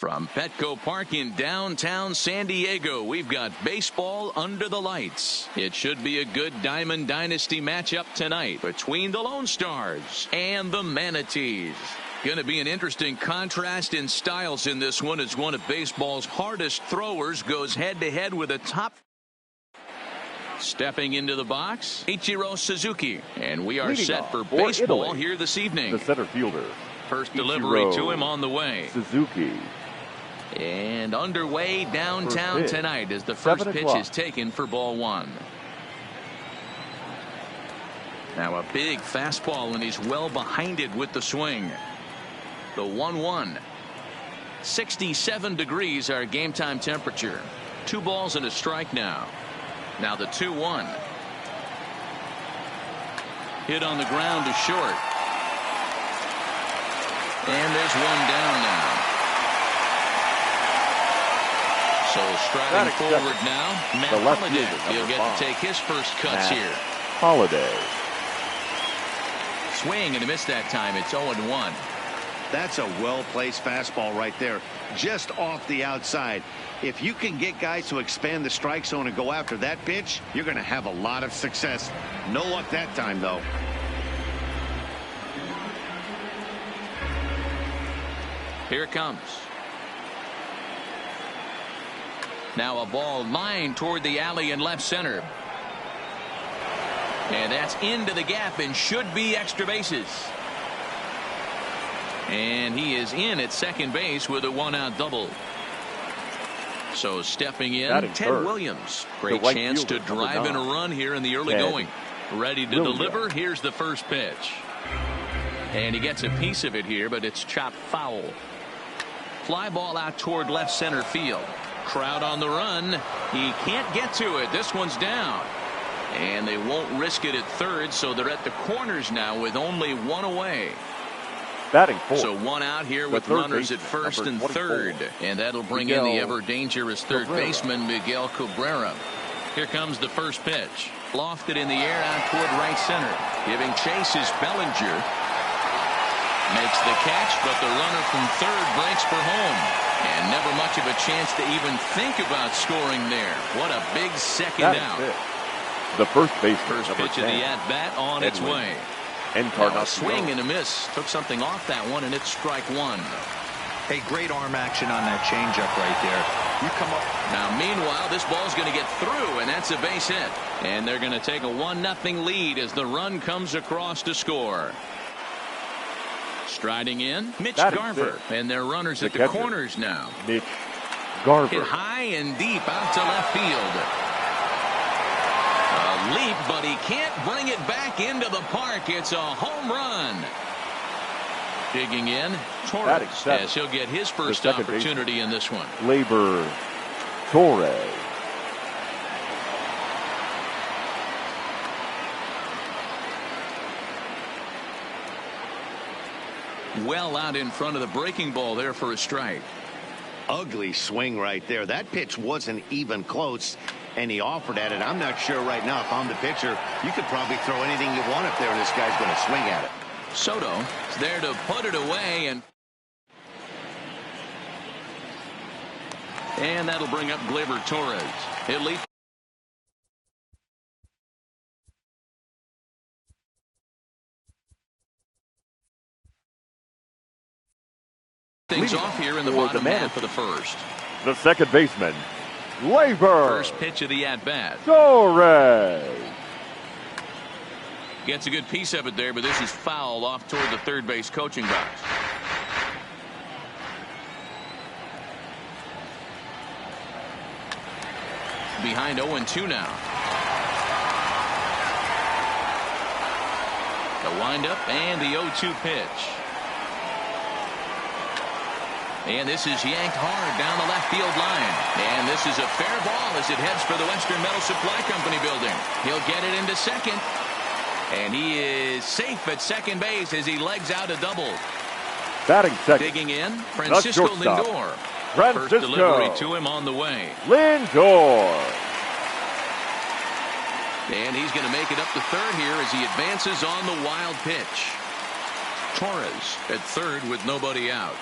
From Petco Park in downtown San Diego, we've got baseball under the lights. It should be a good Diamond Dynasty matchup tonight between the Lone Stars and the Manatees. Going to be an interesting contrast in styles in this one as one of baseball's hardest throwers goes head-to-head with a top. Stepping into the box, Ichiro Suzuki. And we are Leading set off for for baseball Italy, here this evening. the center fielder, First delivery Ichiro to him on the way. Suzuki. And underway downtown First pitch, tonight as the first 7 pitch o'clock. is taken for ball one. Now a big fastball, and he's well behind it with the swing. The 1-1. 67 degrees our game time temperature. 2 balls and a strike now. Now the 2-1. Hit on the ground to short. And there's one down now. So striding forward now, Matt The left Holliday. fielder, He'll number get 5. to take his first cuts Matt here. Holliday. Swing and a miss that time. It's 0-1. That's a well-placed fastball right there, just off the outside. If you can get guys to expand the strike zone and go after that pitch, you're going to have a lot of success. No luck that time, though. Here it comes. Now a ball lined toward the alley in left center. And that's into the gap and should be extra bases. And he is in at second base with a 1-out double. So stepping in, Batting Ted third, Williams. the Great right chance to fielder, number drive in a 9, run here in the early Ted going. Ready to Williams. deliver. Here's the first pitch. And he gets a piece of it here, but it's chopped foul. Fly ball out toward left center field. Crowd on the run. He can't get to it. This one's down. And they won't risk it at third, so they're at the corners now with only one away. Batting fourth. So 1 out here with third runners at baseman, first and number 24, third. And that'll bring in the Miguel ever dangerous third Cabrera. baseman, Miguel Cabrera. Here comes the first pitch. Lofted in the air out toward right center. Giving chase is Bellinger. Makes the catch, but the runner from third breaks for home. And never much of a chance to even think about scoring there. What a big second out. The first baseman, First number pitch of 10, the at-bat on its Edwin way. Encarnacion. Now a swing and a miss. Took something off that one, and it's strike one. Hey, great arm action on that changeup right there. You come up. Now, meanwhile, this ball's going to get through, and that's a base hit. And they're going to take a 1-0 lead as the run comes across to score. Striding in, Mitch Garver. And their runners at the catcher, corners now. Mitch Garver. Hit high and deep out to left field. A leap, but he can't bring it back into the park. It's a home run. Digging in, Torres, as he'll get his first opportunity in this one. Labor Torres. Well out in front of the breaking ball there for a strike. Ugly swing right there. That pitch wasn't even close, and he offered at it. I'm not sure right now, if I'm the pitcher, you could probably throw anything you want up there, and this guy's going to swing at it. Soto is there to put it away, and that'll bring up Gleyber Torres. He'll lead. Things off here in the bottom half of the first. The second baseman, Labor. First pitch of the at-bat. Torres. Gets a good piece of it there, but this is foul off toward the third base coaching box. Behind 0-2 now. The windup and the 0-2 pitch. And this is yanked hard down the left field line. And this is a fair ball as it heads for the Western Metal Supply Company building. He'll get it into second. And he is safe at second base as he legs out a double. Batting second. Digging in, Francisco Lindor. First delivery to him on the way. Lindor. And he's going to make it up to third here as he advances on the wild pitch. Torres at third with nobody out.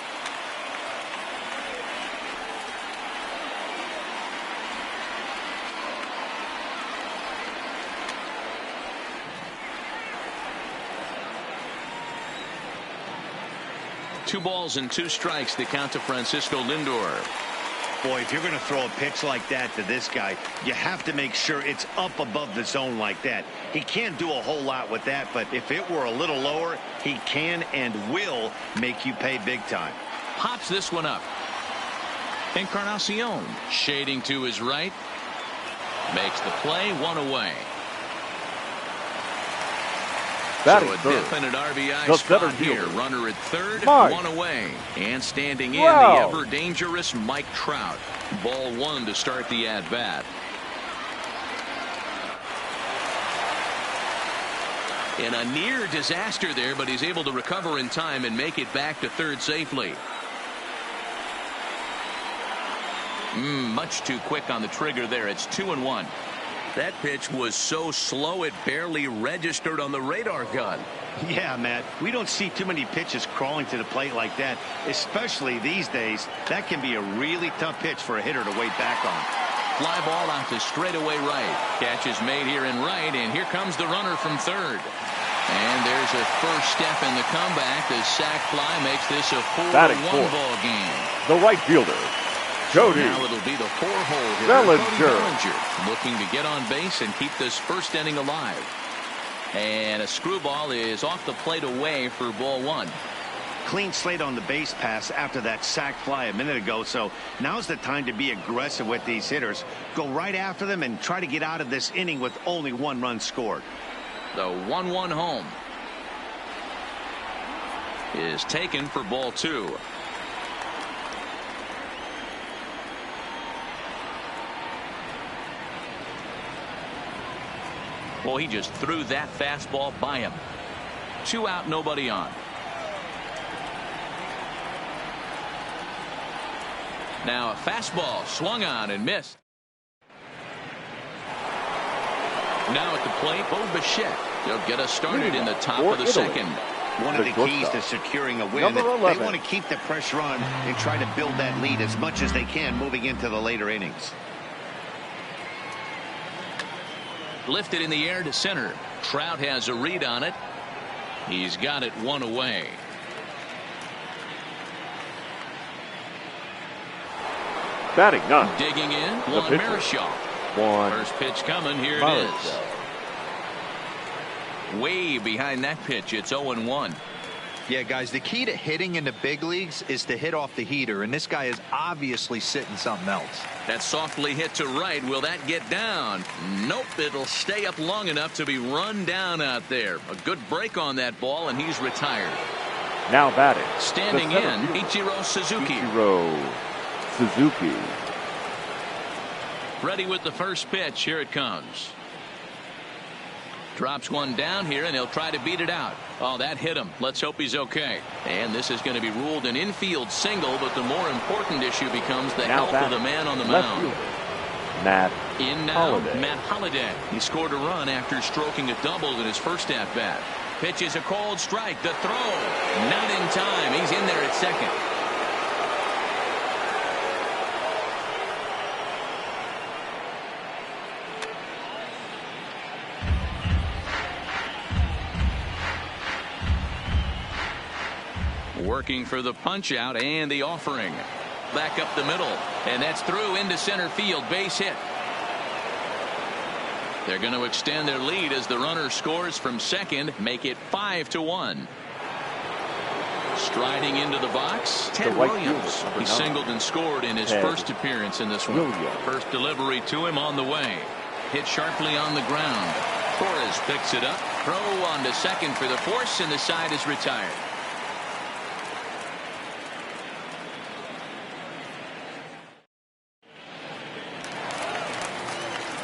2 balls and 2 strikes to count to Francisco Lindor. Boy, if you're going to throw a pitch like that to this guy, you have to make sure it's up above the zone like that. He can't do a whole lot with that, but if it were a little lower, he can and will make you pay big time. Pops this one up. Encarnacion shading to his right. Makes the play, 1 away. So a definite RBI spot here. Runner at third, 1 away. And standing in, the ever-dangerous Mike Trout. Ball 1 to start the at-bat. In a near disaster there, but he's able to recover in time and make it back to third safely. Much too quick on the trigger there. It's 2-1. That pitch was so slow it barely registered on the radar gun. Yeah, Matt, we don't see too many pitches crawling to the plate like that, especially these days. That can be a really tough pitch for a hitter to wait back on. Fly ball out to straightaway right. Catch is made here in right, and here comes the runner from third. And there's a first step in the comeback. The sac fly makes this a 4-1 ball game. The right fielder, Cody. Now it'll be the 4-hole hitter, Bellinger, looking to get on base and keep this first inning alive. And a screwball is off the plate away for ball 1. Clean slate on the base pass after that sac fly a minute ago, so now's the time to be aggressive with these hitters. Go right after them and try to get out of this inning with only 1 run scored. The 1-1 home is taken for ball 2. Well, he just threw that fastball by him. 2 out, nobody on. Now a fastball swung on and missed. Now at the plate, Bo Bichette. He'll get us started in the top of the second. One of the keys to securing a win, they want to keep the pressure on and try to build that lead as much as they can moving into the later innings. Lifted in the air to center. Trout has a read on it. He's got it 1 away. Batting 9. Digging in, Juan Marichal. First pitch coming. Here it is. Way behind that pitch. It's 0-1. Yeah, guys, the key to hitting in the big leagues is to hit off the heater, and this guy is obviously sitting something else. That softly hit to right. Will that get down? Nope. It'll stay up long enough to be run down out there. A good break on that ball, and he's retired. Now batting. Standing in, Ichiro Suzuki. Ready with the first pitch. Here it comes. Drops one down here, and he'll try to beat it out. Oh, that hit him. Let's hope he's okay. And this is going to be ruled an infield single, but the more important issue becomes the health of the man on the mound. Matt Holliday. He scored a run after stroking a double in his first at-bat. Pitch is a cold strike. The throw. Not in time. He's in there at second. Working for the punch out and the offering. Back up the middle, and that's through into center field. Base hit. They're going to extend their lead as the runner scores from second, make it 5-1. Striding into the box, Ted Williams. He singled and scored in his first appearance in this one. First delivery to him on the way. Hit sharply on the ground. Torres picks it up. Throw on to second for the force, and the side is retired.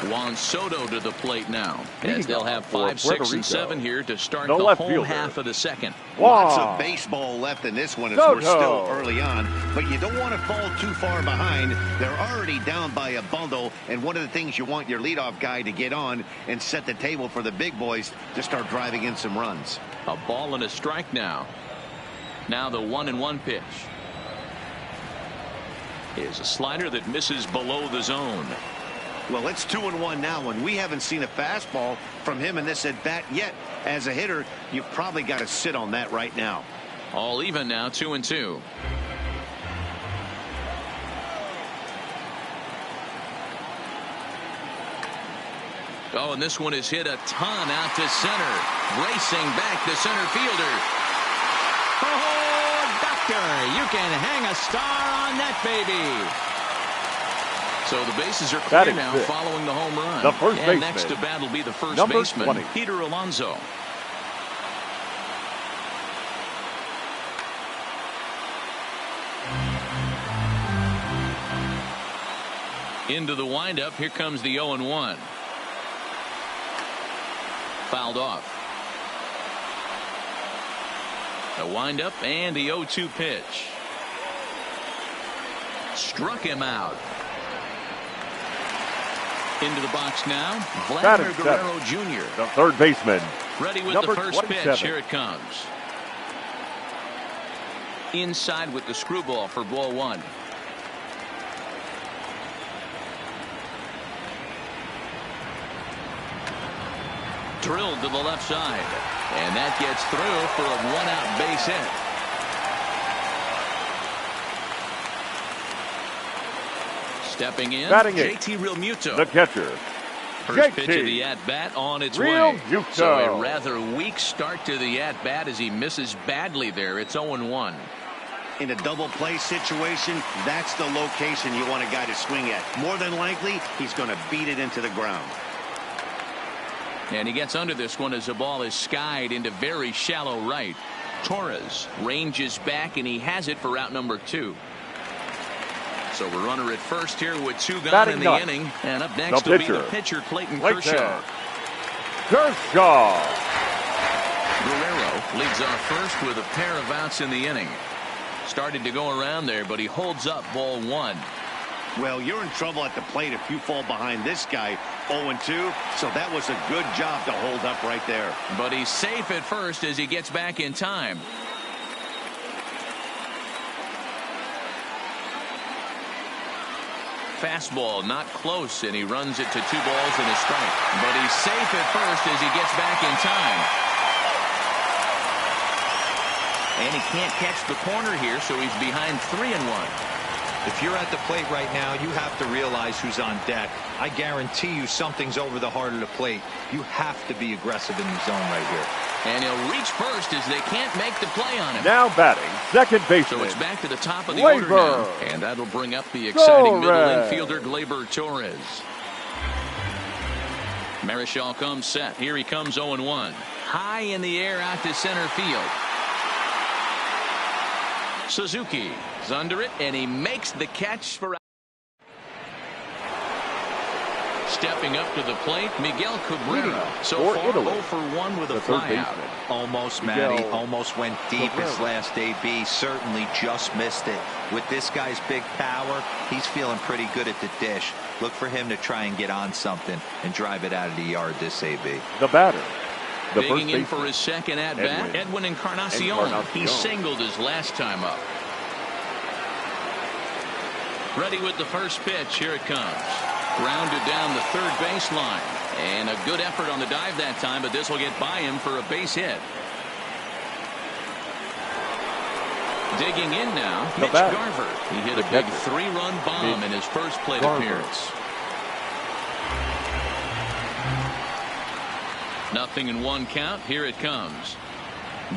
Juan Soto to the plate now, as they'll have 5, 6, and 7 here to start the whole half of the second. Lots of baseball left in this one as we're still early on, but you don't want to fall too far behind. They're already down by a bundle, and one of the things you want your leadoff guy to get on and set the table for the big boys to start driving in some runs. A ball and a strike now. Now the 1-1 pitch is a slider that misses below the zone. Well, it's 2-1 now, and we haven't seen a fastball from him in this at bat yet. As a hitter, you've probably got to sit on that right now. All even now, 2-2. Oh, and this one is hit a ton out to center. Racing back the center fielder. Oh, doctor, you can hang a star on that baby. So the bases are clear Batting now fifth. following the home run. The first and baseman. next to bat will be the first Number baseman, 20. Peter Alonso. Into the windup. Here comes the 0-1. Fouled off. The windup and the 0-2 pitch. Struck him out. Into the box now. Vladimir Batting Guerrero Jr. The third baseman. Ready with Number the first 27. pitch. Here it comes. Inside with the screwball for ball one. Drilled to the left side. And that gets through for a one-out base hit. Stepping in, Batting JT Realmuto. The catcher. First JT pitch of the at-bat on its Real way. Muto. So a rather weak start to the at-bat as he misses badly there. It's 0-1. In a double play situation, that's the location you want a guy to swing at. More than likely, he's going to beat it into the ground. And he gets under this one as the ball is skied into very shallow right. Torres ranges back, and he has it for out number 2. So a runner at first here with 2 gone Batting in the ninth. inning. And up next The will be pitcher. the pitcher, Clayton Right Kershaw. there. Kershaw. Guerrero leads off first with a pair of outs in the inning. Started to go around there, but he holds up ball 1. Well, you're in trouble at the plate if you fall behind this guy 0-2. So that was a good job to hold up right there. But he's safe at first as he gets back in time. Fastball not close, and he runs it to 2 balls and a strike. But he's safe at first as he gets back in time. And he can't catch the corner here, so he's behind 3-1. If you're at the plate right now, you have to realize who's on deck. I guarantee you something's over the heart of the plate. You have to be aggressive in the zone right here. And he'll reach first as they can't make the play on him. Now batting second baseman. So it's back to the top of the Gleyber. order now. And that'll bring up the exciting middle Torres. infielder, Gleyber Torres. Marichal comes set. Here he comes 0-1. High in the air out to center field. Suzuki is under it, and he makes the catch for. Stepping up to the plate, Miguel Cabrera. So for far, Italy. 0 for 1 with a The third flyout. baseman. Almost, Miguel Matty. Almost went deep Cabrera. his last AB. Certainly just missed it. With this guy's big power, he's feeling pretty good at the dish. Look for him to try and get on something and drive it out of the yard this AB. The batter. The first Digging in baseman. for his second at-bat, Edwin Encarnacion. He singled his last time up. Ready with the first pitch. Here it comes. Grounded down the third baseline. And a good effort on the dive that time, but this will get by him for a base hit. Digging in now, Mitch batter. Garver. He hit a The big catcher. 3-run bomb in his first plate Garver. appearance. 0-1 count. Here it comes.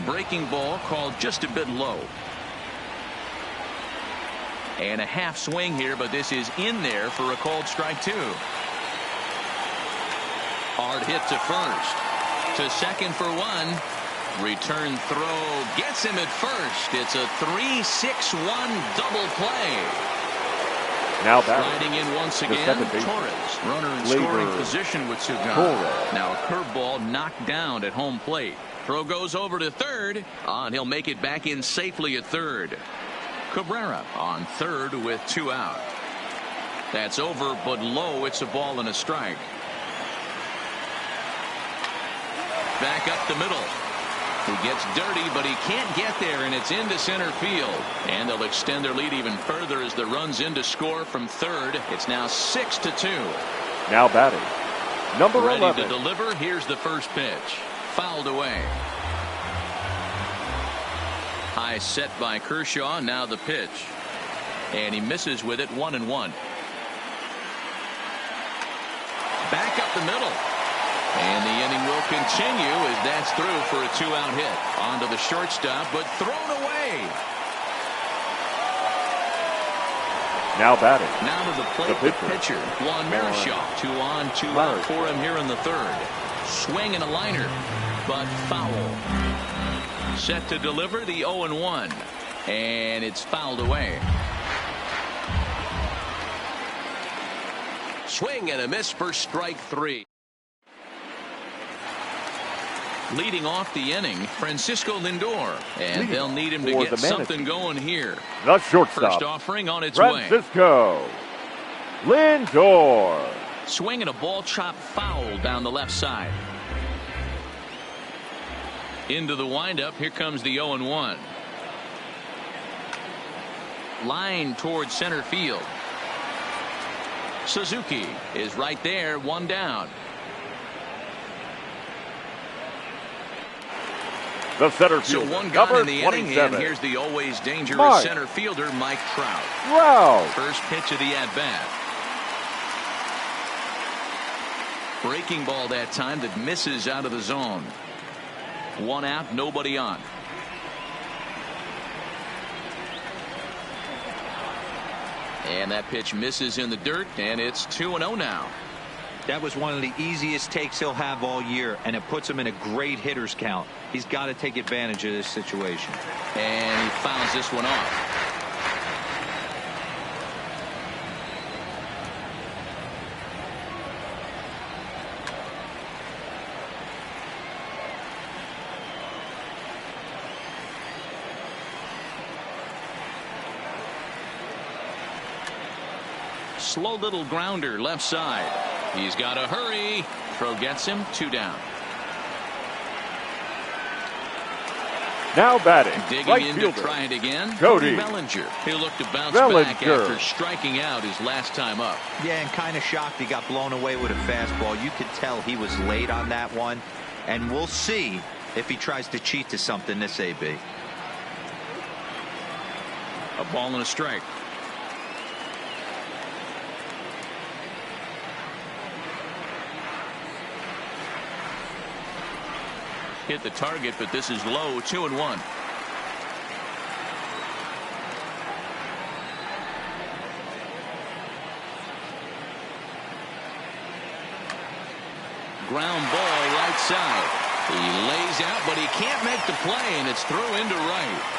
Breaking ball called just a bit low. And a half swing here, but this is in there for a called strike 2. Hard hit to first. To second for 1. Return throw gets him at first. It's a 3-6-1 double play. Now batting. Sliding in once The again, second baseman. Torres, runner in Gleyber. scoring position with 2 gone. Torres. Now a curveball knocked down at home plate. Throw goes over to third, and he'll make it back in safely at third. Cabrera on third with 2 out. That's over, but low. It's a ball and a strike. Back up the middle. He gets dirty, but he can't get there, and it's into center field. And they'll extend their lead even further as the run's in to score from third. It's now 6-2. Now batting. Number Ready 11. to deliver. Here's the first pitch. Fouled away. High High set by Kershaw. Now the pitch. And he misses with it. 1-1. Back up the middle. And the inning will continue as that's through for a 2-out hit. Onto the shortstop, but thrown away. Now batting. Now to the plate, the pitcher, Juan Marichal. 2 on, 2 out for him here in the third. Swing and a liner, but foul. Set to deliver the 0-1. And it's fouled away. Swing and a miss for strike 3. Leading off the inning, Francisco Lindor. And they'll need him to get something going here. The shortstop. First offering on its way. Francisco Lindor. Swing and a ball chop foul down the left side. Into the windup. Here comes the 0-1. Line towards center field. Suzuki is right there. 1 down. The center fielder, so 1 gone in the inning, 27. and here's the always dangerous center fielder, Mike Trout. First pitch of the at-bat. Breaking ball that time that misses out of the zone. 1 out, nobody on. And that pitch misses in the dirt, and it's 2-0 now. That was one of the easiest takes he'll have all year, and it puts him in a great hitter's count. He's got to take advantage of this situation. And he fouls this one off. Slow little grounder left side. He's got to hurry. Throw gets him. 2 down. Now batting. Digging right in fielder. to try it again. Cody Bellinger. He'll look to bounce back after striking out his last time up. Yeah, and kind of shocked he got blown away with a fastball. You could tell he was late on that one. And we'll see if he tries to cheat to something this AB. A ball and a strike. Hit the target, but this is low. 2-1. Ground ball right side. He lays out, but he can't make the play, and it's through into right.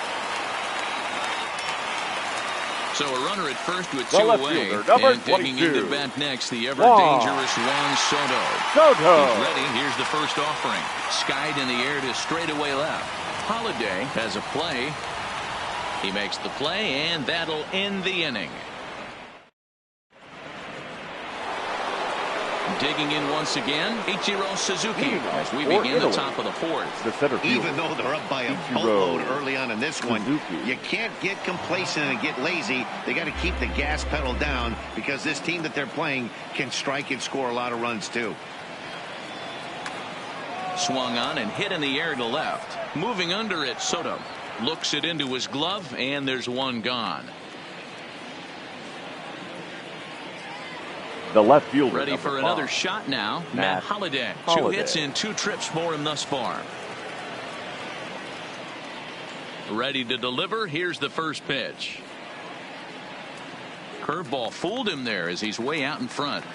So a runner at first with 2 away. And digging into bat next, the ever-dangerous Juan Soto. He's ready. Here's the first offering. Skied in the air to straightaway left. Holiday has a play. He makes the play, and that'll end the inning. Digging in once again, Ichiro Suzuki as we begin the top of the 4th. The center fielder. Even though they're up by a boatload early on in this one, you can't get complacent and get lazy. They got to keep the gas pedal down because this team that they're playing can strike and score a lot of runs too. Swung on and hit in the air to left. Moving under it, Soto looks it into his glove, and there's 1 gone. The left fielder. Ready for another shot now. Matt Holliday. 2 hits in 2 trips for him thus far. Ready to deliver. Here's the first pitch. Curveball fooled him there as he's way out in front.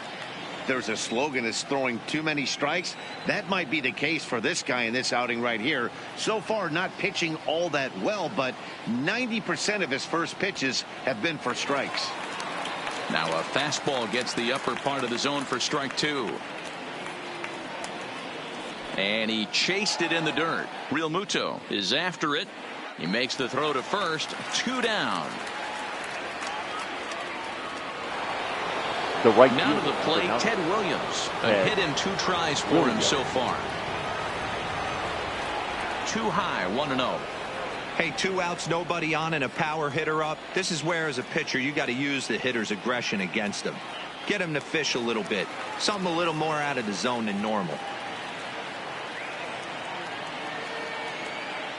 There's a slogan that's throwing too many strikes. That might be the case for this guy in this outing right here. So far not pitching all that well, but 90% of his first pitches have been for strikes. Now a fastball gets the upper part of the zone for strike 2. And he chased it in the dirt. Real Muto is after it. He makes the throw to first. 2 down. The right now to the plate, Ted Williams. A hit in 2 tries for him so far. Too high, 1-0. Hey, 2 outs, nobody on, and a power hitter up. This is where, as a pitcher, you got to use the hitter's aggression against him. Get him to fish a little bit. Something a little more out of the zone than normal.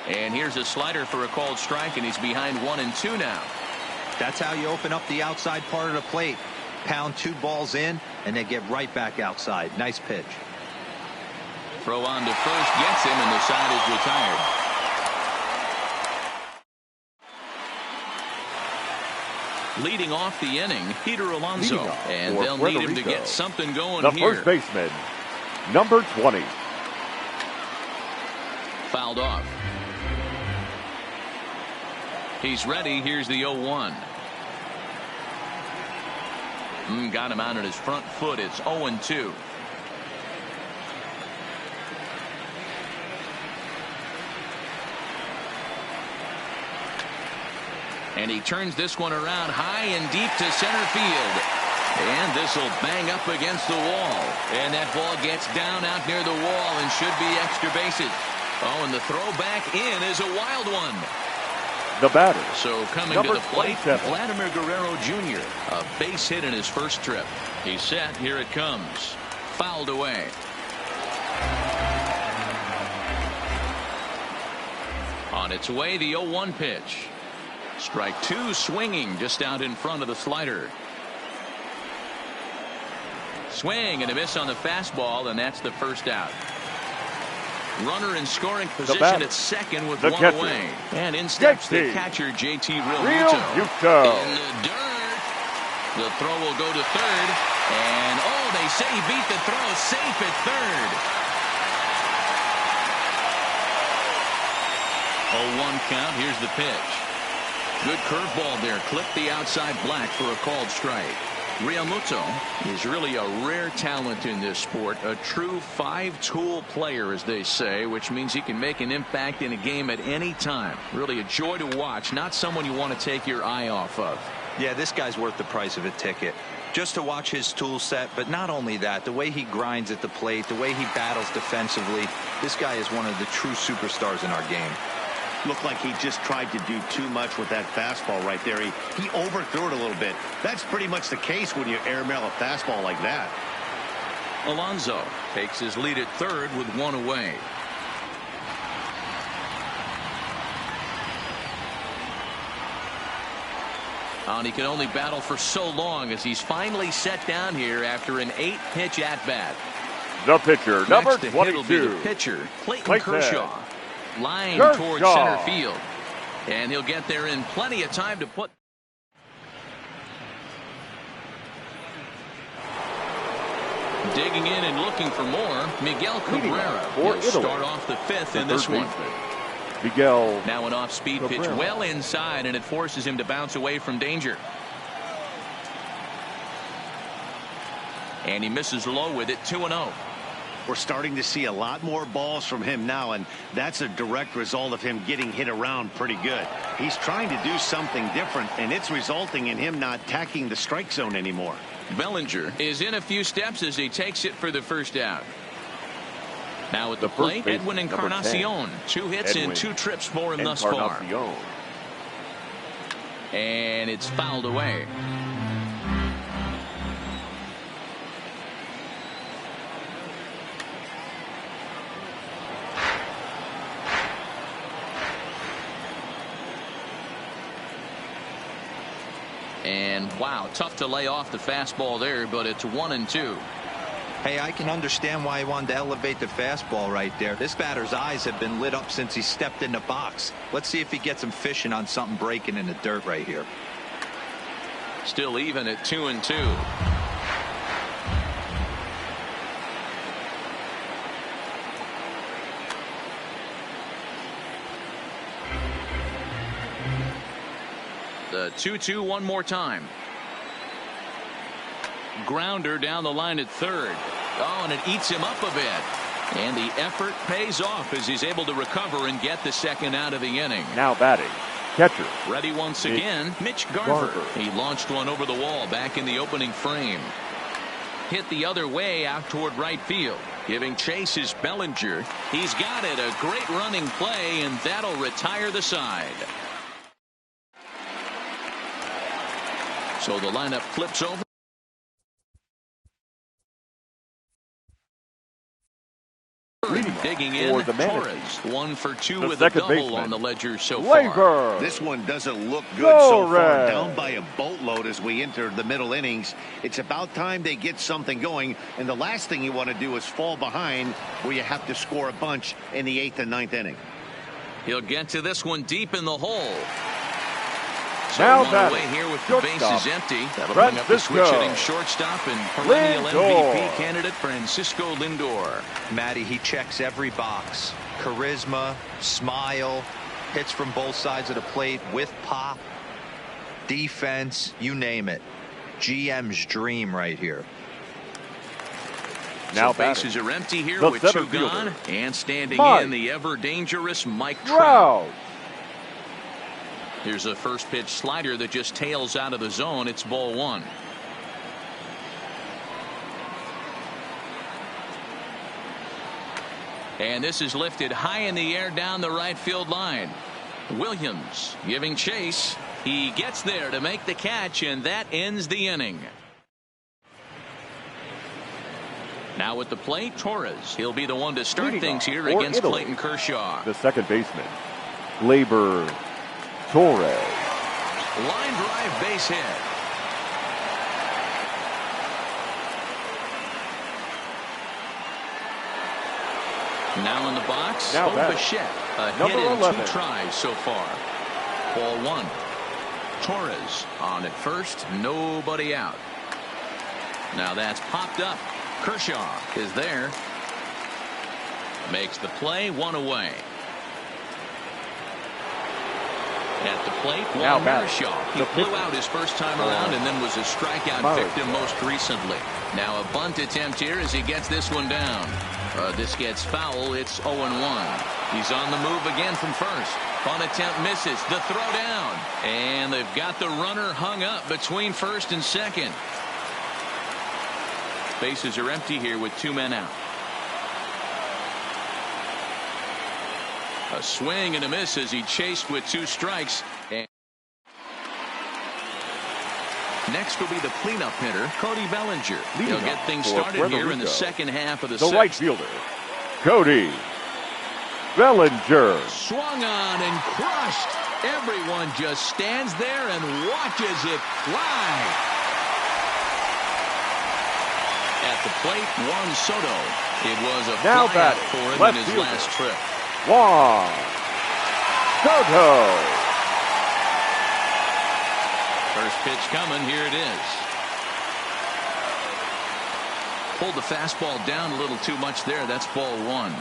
And here's a slider for a called strike, and he's behind 1-2 now. That's how you open up the outside part of the plate. Pound 2 balls in, and then get right back outside. Nice pitch. Throw on to first, gets him, and the side is retired. Leading off the inning, Peter Alonso, and they'll need him to get something going here. The first baseman, number 20. Fouled off. He's ready. Here's the 0-1. Got him out on his front foot. It's 0-2. And he turns this one around high and deep to center field. And this will bang up against the wall. And that ball gets down out near the wall and should be extra bases. Oh, and the throw back in is a wild one. The batter. So coming number to the plate, 27. Vladimir Guerrero Jr. A base hit in his first trip. He's set. Here it comes. Fouled away. On its way, the 0-1 pitch. Strike 2 swinging just out in front of the slider. Swing and a miss on the fastball, and that's the first out. Runner in scoring position at second with one catcher. away. And in steps the catcher, JT Realmuto. In the dirt. The throw will go to third. And, oh, they say he beat the throw. Safe at third. 0-1 count. Here's the pitch. Good curveball there. Clipped the outside black for a called strike. Realmuto is really a rare talent in this sport. A true 5-tool player, as they say, which means he can make an impact in a game at any time. Really a joy to watch. Not someone you want to take your eye off of. Yeah, this guy's worth the price of a ticket. Just to watch his tool set, but not only that, the way he grinds at the plate, the way he battles defensively, this guy is one of the true superstars in our game. Looked like he just tried to do too much with that fastball right there. He overthrew it a little bit. That's pretty much the case when you airmail a fastball like that. Alonso takes his lead at third with one away. And he can only battle for so long as he's finally set down here after an 8-pitch at-bat. The pitcher, number Next to hit will be 22. the pitcher, Clayton Kershaw. Line towards center field. And he'll get there in plenty of time to put. Digging in and looking for more, Miguel Cabrera. He'll start off the fifth in this one. Miguel. Now an off-speed pitch well inside, and it forces him to bounce away from danger. And he misses low with it, 2-0. We're starting to see a lot more balls from him now, and that's a direct result of him getting hit around pretty good. He's trying to do something different, and it's resulting in him not attacking the strike zone anymore. Bellinger is in a few steps as he takes it for the first out. Now at the plate, Edwin Encarnacion. 2 hits and 2 trips for him thus far. And it's fouled away. And wow, tough to lay off the fastball there, but it's 1-2. Hey, I can understand why he wanted to elevate the fastball right there. This batter's eyes have been lit up since he stepped in the box. Let's see if he gets him fishing on something breaking in the dirt right here. Still even at 2-2. The 2-2 one more time. Grounder down the line at third. Oh, and it eats him up a bit. And the effort pays off as he's able to recover and get the second out of the inning. Now batting, catcher. Ready once again, Mitch Garver. He launched one over the wall back in the opening frame. Hit the other way out toward right field. Giving chase is Bellinger. He's got it. A great running play, and that'll retire the side. So the lineup flips over. Digging for in, the Torres, 1 for 2 the with a double baseman, on the ledger so far. Labor. This one doesn't look good so far. Torres. Down by a boatload as we enter the middle innings. It's about time they get something going. And the last thing you want to do is fall behind where you have to score a bunch in the 8th and 9th inning. He'll get to this one deep in the hole. So Now one away here with the bases empty. That'll bring up the switch-hitting shortstop and perennial MVP candidate Francisco Lindor. Matty, he checks every box. Charisma, smile, hits from both sides of the plate with pop, defense, you name it. GM's dream right here. Now so bases are empty here with 2 gone. And standing in the ever-dangerous Mike Trout. Here's a first pitch slider that just tails out of the zone. It's ball 1. And this is lifted high in the air down the right field line. Williams giving chase. He gets there to make the catch, and that ends the inning. Now at the plate, Torres. He'll be the one to start things here against Clayton Kershaw. The second baseman, Labor. Torres. Line drive base hit. Now in the box, Bichette. A hit in 2 tries so far. Ball 1. Torres on at first, nobody out. Now that's popped up. Kershaw is there. Makes the play, 1 away. At the plate, Juan Marichal. He flew out his first time around and then was a strikeout victim most recently. Now a bunt attempt here as he gets this one down. This gets foul. It's 0-1. He's on the move again from first. Bunt attempt misses. The throw down. And they've got the runner hung up between first and second. Bases are empty here with 2 men out. A swing and a miss as he chased with 2 strikes. And next will be the cleanup hitter, Cody Bellinger. He'll get things started here in the second half of the 6th. The right fielder, Cody Bellinger. Swung on and crushed. Everyone just stands there and watches it fly. At the plate, Juan Soto. It was a flyout for him in his last trip. Juan Soto. First pitch coming. Here it is. Pulled the fastball down a little too much there. That's ball 1.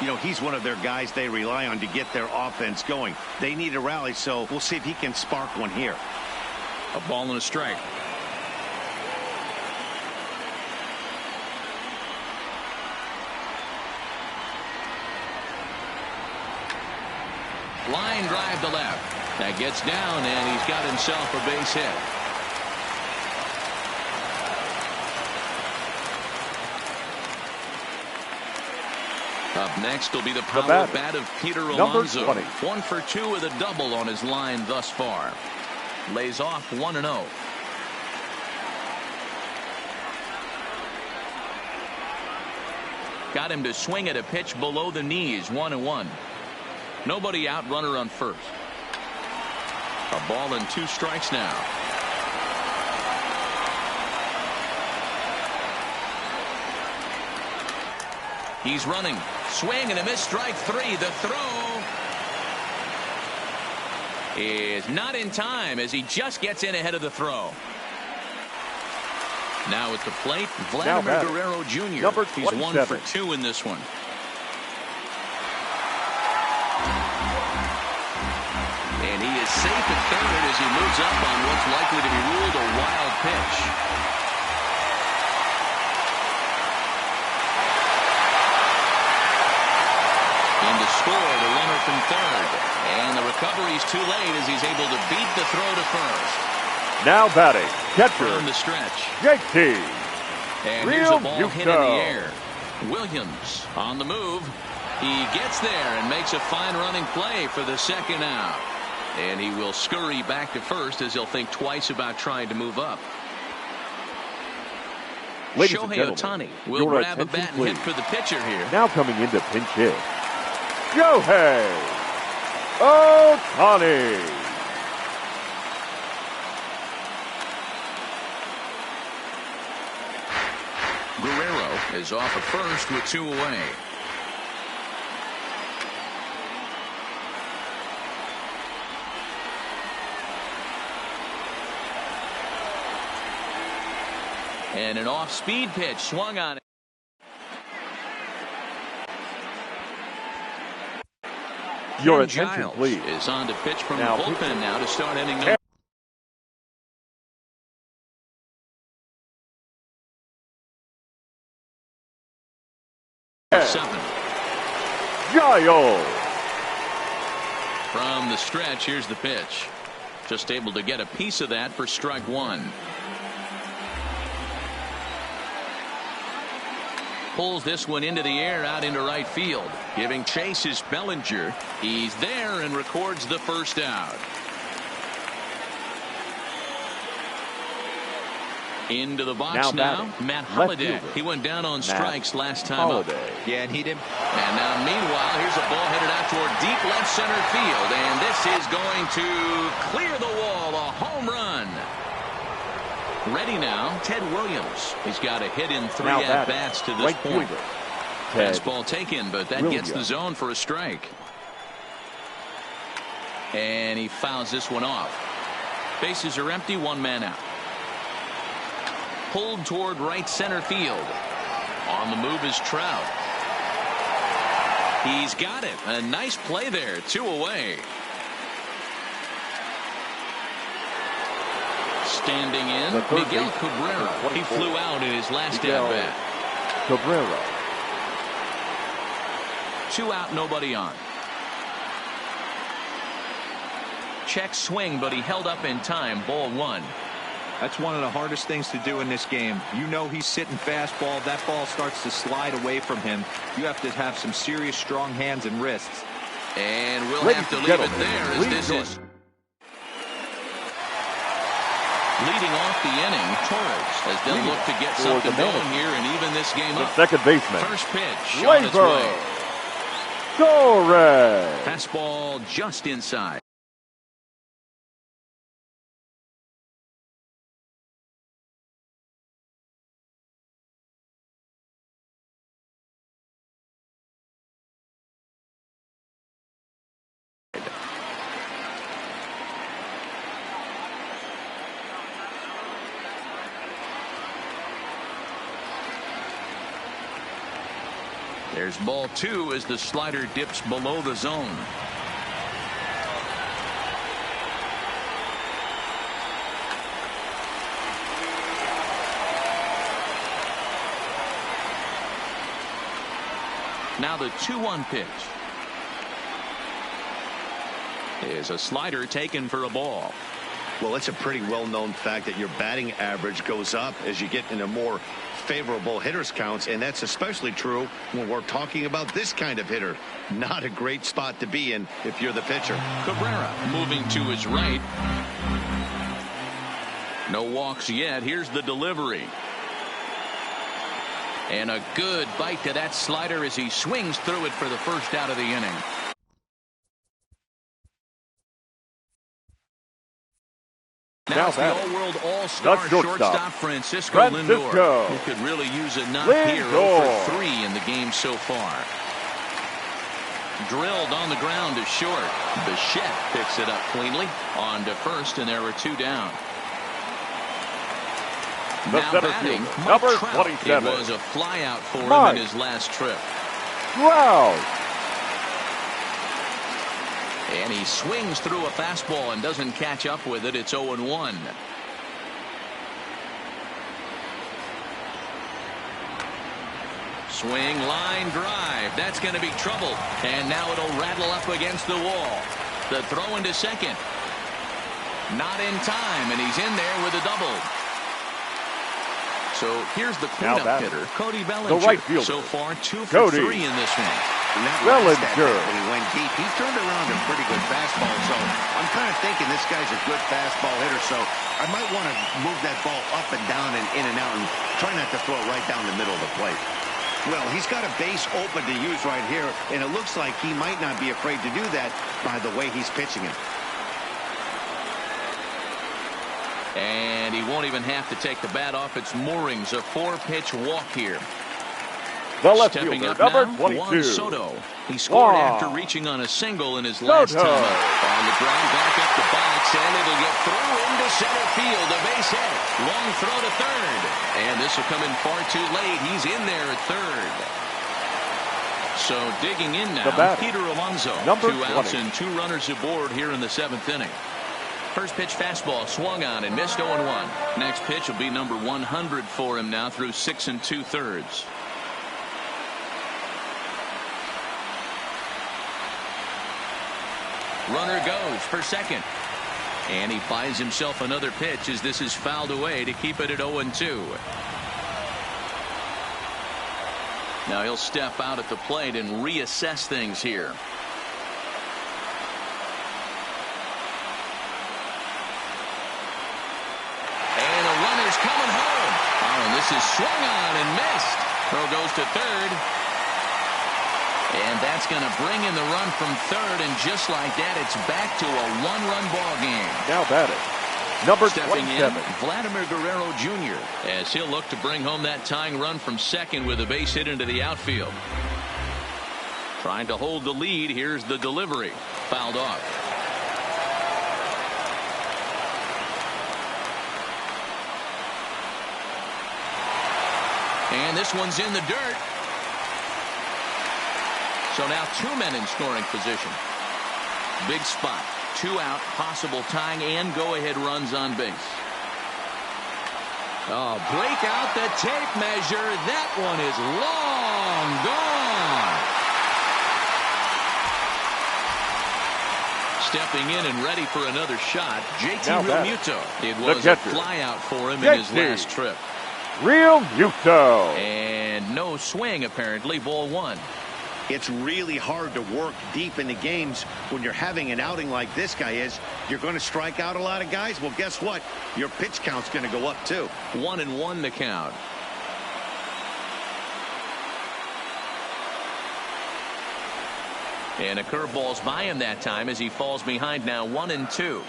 You know, he's one of their guys they rely on to get their offense going. They need a rally, so we'll see if he can spark one here. A ball and a strike. Line drive to left. That gets down, and he's got himself a base hit. Up next will be the power bat of Peter Alonso. 1 for 2 with a double on his line thus far. Lays off 1-0. Got him to swing at a pitch below the knees. 1-1. Nobody out, runner on first. A ball and 2 strikes now. He's running. Swing and a miss, strike 3. The throw is not in time as he just gets in ahead of the throw. Now at the plate, Vladimir Guerrero Jr. He's 1 for 2 in this one. And he is safe at third as he moves up on what's likely to be ruled a wild pitch. In to score, the runner from third. And the recovery's too late as he's able to beat the throw to first. Now batting, catcher from the stretch, JT. And here's a ball hit in the air. Williams on the move. He gets there and makes a fine running play for the second out. And he will scurry back to first as he'll think twice about trying to move up. Ladies and Shohei gentlemen, Ohtani will your grab a attention, bat and hit please. for the pitcher here. Now coming into pinch hit, Shohei Ohtani. Guerrero is off at first with 2 away. And an off-speed pitch swung on it. Your Ken attention, Giles please. is on to pitch from Now the bullpen pitching. now to start inning number 7. Giles. From the stretch, here's the pitch. Just able to get a piece of that for strike 1. Pulls this one into the air out into right field. Giving chase is Bellinger. He's there and records the first out. Into the box now, batting, Matt left Holliday. fielder, He went down on Matt strikes last time up. Holliday. Yeah, and he didn't. And now meanwhile, here's a ball headed out toward deep left center field. And this is going to clear the wall. A home run. Ready now, Ted Williams. He's got a hit in 3 Now at-bats to this right point. fielder, Ted Fastball taken, but that gets the Williams. zone for a strike. And he fouls this one off. Bases are empty, 1 man out. Pulled toward right center field. On the move is Trout. He's got it. A nice play there. 2 away. Standing in, The third Miguel baseman, Cabrera. number He 24. flew out in his last Miguel at-bat. Cabrera. 2 out, nobody on. Check swing, but he held up in time. Ball 1. That's one of the hardest things to do in this game. You know he's sitting fastball. That ball starts to slide away from him. You have to have some serious strong hands and wrists. And we'll Ladies have to and leave it gentlemen, there as please this join. is leading off the inning. Torres as they'll look to get for something the going manager. here and even this game The up. second baseman, First pitch on its Labor way. Torres. Fastball just inside. There's ball 2 as the slider dips below the zone. Now the 2-1 pitch is a slider taken for a ball. Well, it's a pretty well-known fact that your batting average goes up as you get into more favorable hitters counts, and that's especially true when we're talking about this kind of hitter. Not a great spot to be in if you're the pitcher. Cabrera moving to his right. No walks yet. Here's the delivery. And a good bite to that slider as he swings through it for the first out of the inning. Now it's the batting, all-world all-star the shortstop, shortstop Francisco Francisco Lindor, who could really use a knock here. 0 for 3 in the game so far. Drilled on the ground to short. Bichette picks it up cleanly. On to first, and there were 2 down. The Now center batting, fielder, Mike number Trout. 27. It was a flyout for him Mike in his last trip. Trout. And he swings through a fastball and doesn't catch up with it. It's 0-1. Swing, line drive. That's going to be trouble. And now it'll rattle up against the wall. The throw into second. Not in time, and he's in there with a double. So here's the cleanup batting, hitter, Cody Bellinger. right fielder, So far, 2 for Cody 3 in this one. And that last at Bellinger. bat when he went deep, he turned around a pretty good fastball. So I'm kind of thinking this guy's a good fastball hitter. So I might want to move that ball up and down and in and out and try not to throw it right down the middle of the plate. Well, he's got a base open to use right here, and it looks like he might not be afraid to do that by the way he's pitching it. And he won't even have to take the bat off its moorings. A 4-pitch walk here. The left Stepping fielder, up number now, 22. Juan Soto. He scored Juan after reaching on a single in his last Soto. time up. On the ground, back up the box, and it'll get through into center field. A base hit. Long throw to third. And this will come in far too late. He's in there at third. So digging in now, Peter Alonso. Number 2 outs 20. and 2 runners aboard here in the 7th inning. First pitch fastball swung on and missed 0-1. Next pitch will be number 100 for him now through 6 2/3. Runner goes for second. And he finds himself another pitch as this is fouled away to keep it at 0-2. Now he'll step out at the plate and reassess things here. And a runner's coming home. Oh, and this is swung on and missed. Throw goes to third. And that's going to bring in the run from third, and just like that, it's back to a 1-run ball game. Now batting, number Stepping 27. in, Vladimir Guerrero Jr. as he'll look to bring home that tying run from second with a base hit into the outfield. Trying to hold the lead. Here's the delivery. Fouled off. And this one's in the dirt. So now 2 men in scoring position. Big spot. 2 out, possible tying and go-ahead runs on base. Oh, break out the tape measure. That one is long gone. Stepping in and ready for another shot, JT Realmuto. It was a flyout for him in his last trip. Realmuto. And no swing, apparently. Ball 1. It's really hard to work deep into games when you're having an outing like this guy is. You're going to strike out a lot of guys. Well, guess what? Your pitch count's going to go up too. 1-1 the count. And a curveball's by him that time as he falls behind now 1-2.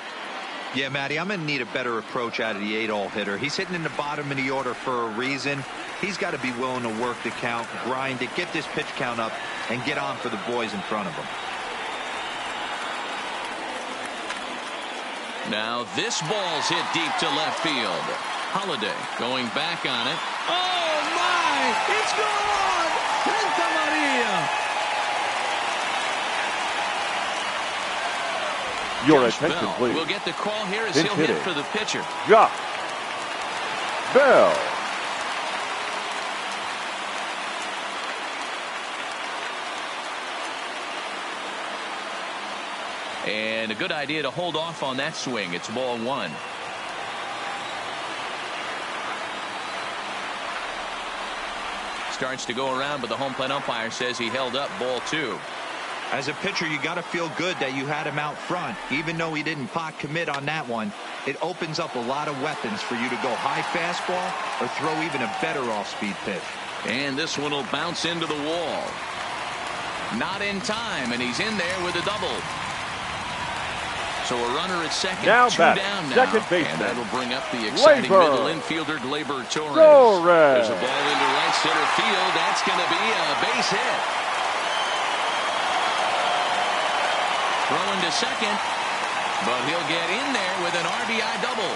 Yeah, Matty, I'm going to need a better approach out of the 8-all hitter. He's hitting in the bottom of the order for a reason. He's got to be willing to work the count, grind it, get this pitch count up, and get on for the boys in front of him. Now this ball's hit deep to left field. Holiday going back on it. Oh, my! It's gone! Santa Maria! Your Josh attention, Bell please. will get the call here as Pinch he'll hit hitting. for the pitcher. Josh Bell. And a good idea to hold off on that swing. It's ball 1. Starts to go around, but the home plate umpire says he held up ball 2. As a pitcher, you got to feel good that you had him out front. Even though he didn't pot commit on that one, it opens up a lot of weapons for you to go high fastball or throw even a better off-speed pitch. And this one will bounce into the wall. Not in time, and he's in there with a double. So a runner at second, Now 2 back, down now. second baseman. And that'll bring up the exciting Gleyber. middle infielder, Gleyber Torres. Torres. There's a ball into right center field. That's going to be a base hit. Throwing to second, but he'll get in there with an RBI double.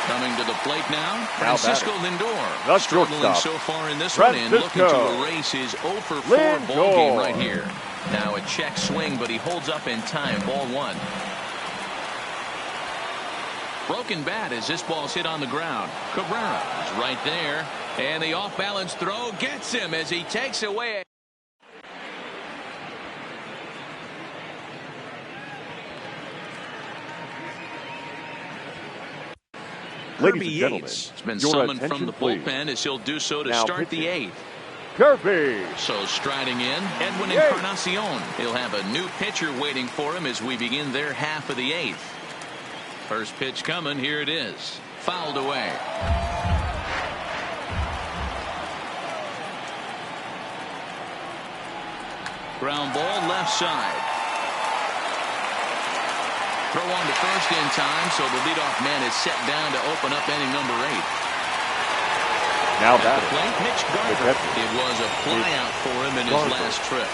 Coming to the plate now, Francisco Lindor. The Struggling shortstop. so far in this one and looking to erase his 0 for 4 ball game right here. Now a check swing, but he holds up in time. Ball 1. Broken bat as this ball's hit on the ground. Cabrera is right there. And the off-balance throw gets him as he takes away. Ladies Kirby and gentlemen, Yates has been your summoned from attention, the please. bullpen as he'll do so to Now start the pitching. 8th. Kirby. So striding in, Edwin Encarnacion. He'll have a new pitcher waiting for him as we begin their half of the eighth. First pitch coming. Here it is. Fouled away. Ground ball left side. Throw on to first in time, so the leadoff man is set down to open up inning number 8. Now At that the plate, Mitch Garver. It was a flyout for him in his last trip.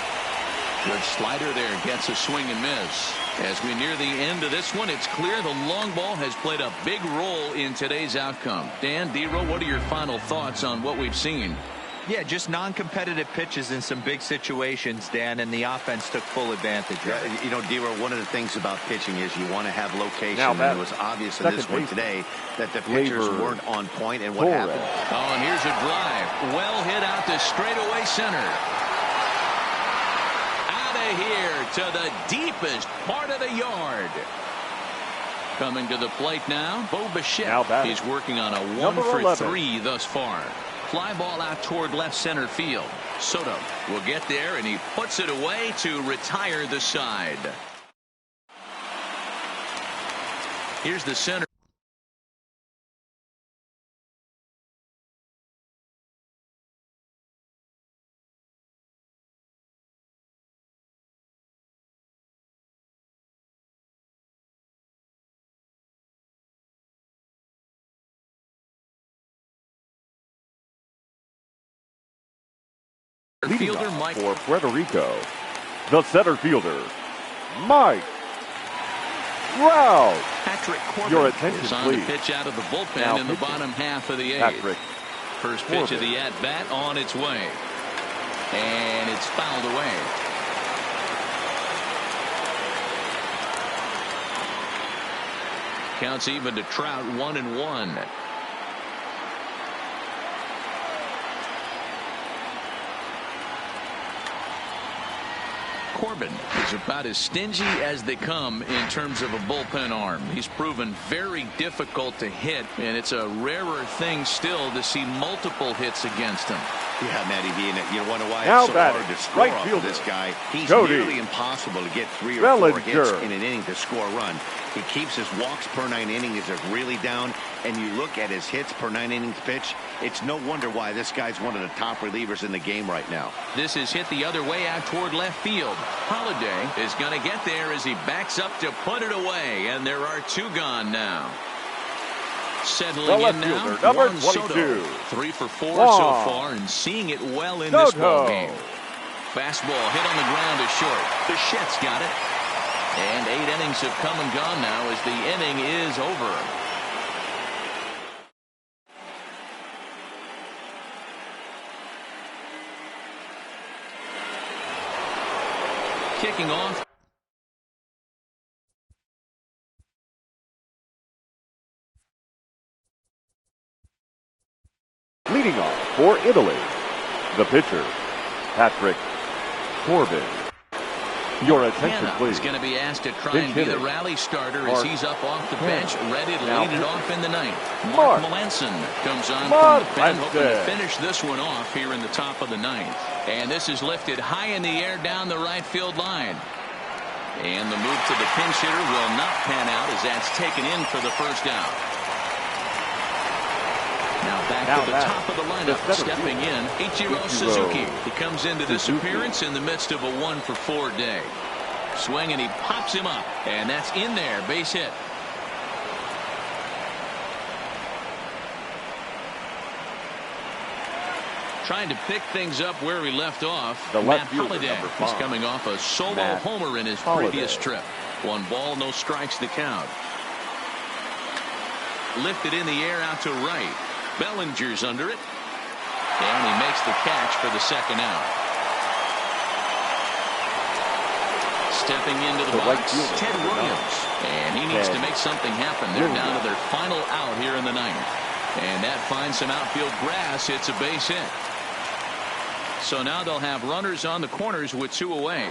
Good slider there, gets a swing and miss. As we near the end of this one, it's clear the long ball has played a big role in today's outcome. Dan, D-Row, what are your final thoughts on what we've seen? Yeah, just non-competitive pitches in some big situations, Dan, and the offense took full advantage. You know, D-Row, one of the things about pitching is you want to have location. Now and it was obvious in this one today that the pitchers weren't on point, and what happened? Oh, and here's a drive. Well hit out to straightaway center. Out of here to the deepest part of the yard. Coming to the plate now, Bo Bichette. He's working on a 1 for 3 thus far. Fly ball out toward left center field. Soto will get there, and he puts it away to retire the side. Here's the center. Fielder Mike for Puerto Rico, the center fielder, Mike Trout. Patrick Corbin Your attention, is on please. the pitch out of the bullpen Now in the pitching. bottom half of the 8th. Patrick First pitch Corbin. of the at-bat on its way. And it's fouled away. Counts even to Trout, 1-1. Corbin is about as stingy as they come in terms of a bullpen arm. He's proven very difficult to hit, and it's a rarer thing still to see multiple hits against him. Yeah, Matty V, and you wonder why Now it's so batting, hard to score right off fielder, of this guy. He's Cody nearly impossible to get 3 or 4 hits Bellinger. in an inning to score a run. He keeps his walks per 9 innings are really down, and you look at his hits per 9 innings pitch, it's no wonder why this guy's one of the top relievers in the game right now. This is hit the other way out toward left field. Holiday is going to get there as he backs up to put it away, and there are 2 gone now. Settling The in left now, fielder, number Juan Soto. 22. 3 for 4 Juan so far, and seeing it well in this Soto. ball game. Fastball hit on the ground is short. Bichette's got it. And 8 innings have come and gone now as the inning is over. Kicking off. Leading off for Italy, the pitcher, Patrick Corbin. Your attention, Hannah please. is going to be asked to try Pinch and be the hitter. rally starter as Mark he's up off the Hannah. bench, ready to Now lead it pitching. off in the ninth. Mark. Mark Melanson comes on Mark from the pen, hoping to Melanson. finish this one off here in the top of the ninth. And this is lifted high in the air down the right field line. And the move to the pinch hitter will not pan out as that's taken in for the first out. Now back to the top of the lineup, stepping in, Ichiro Suzuki. He comes into this appearance in the midst of a 1 for 4 day. Swing, and he pops him up, and that's in there, base hit. Trying to pick things up where he left off. The Matt left fielder, Holliday number 5. is coming off a solo Matt homer in his Holliday. previous trip. 1 ball, no strikes the count. Lifted in the air out to right. Bellinger's under it. And he makes the catch for the second out. Stepping into the right box, fielder, Ted number 9. Williams. And he needs Ted to make something happen. They're Williams. down to their final out here in the ninth. And that finds some outfield grass. It's a base hit. So now they'll have runners on the corners with 2 away.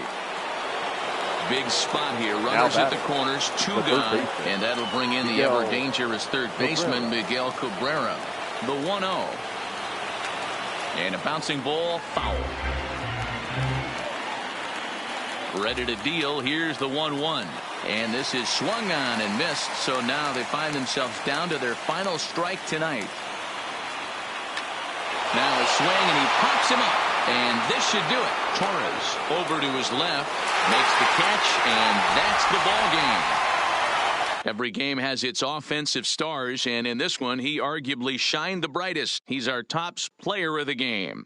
Big spot here. Runners at the corners, 2 gone. And that'll bring in the ever dangerous third baseman, Miguel Cabrera. The 1-0. And a bouncing ball, foul. Ready to deal. Here's the 1-1. And this is swung on and missed. So now they find themselves down to their final strike tonight. Now a swing, and he pops him up. And this should do it. Torres over to his left, makes the catch, and that's the ball game. Every game has its offensive stars, and in this one, he arguably shined the brightest. He's our top player of the game.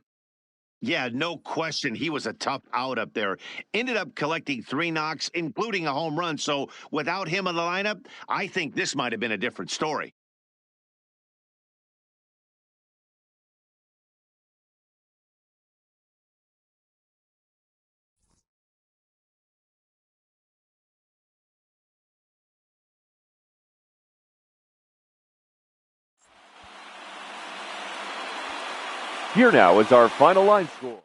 Yeah, no question. He was a tough out up there. Ended up collecting 3 knocks, including a home run. So without him in the lineup, I think this might have been a different story. Here now is our final line score.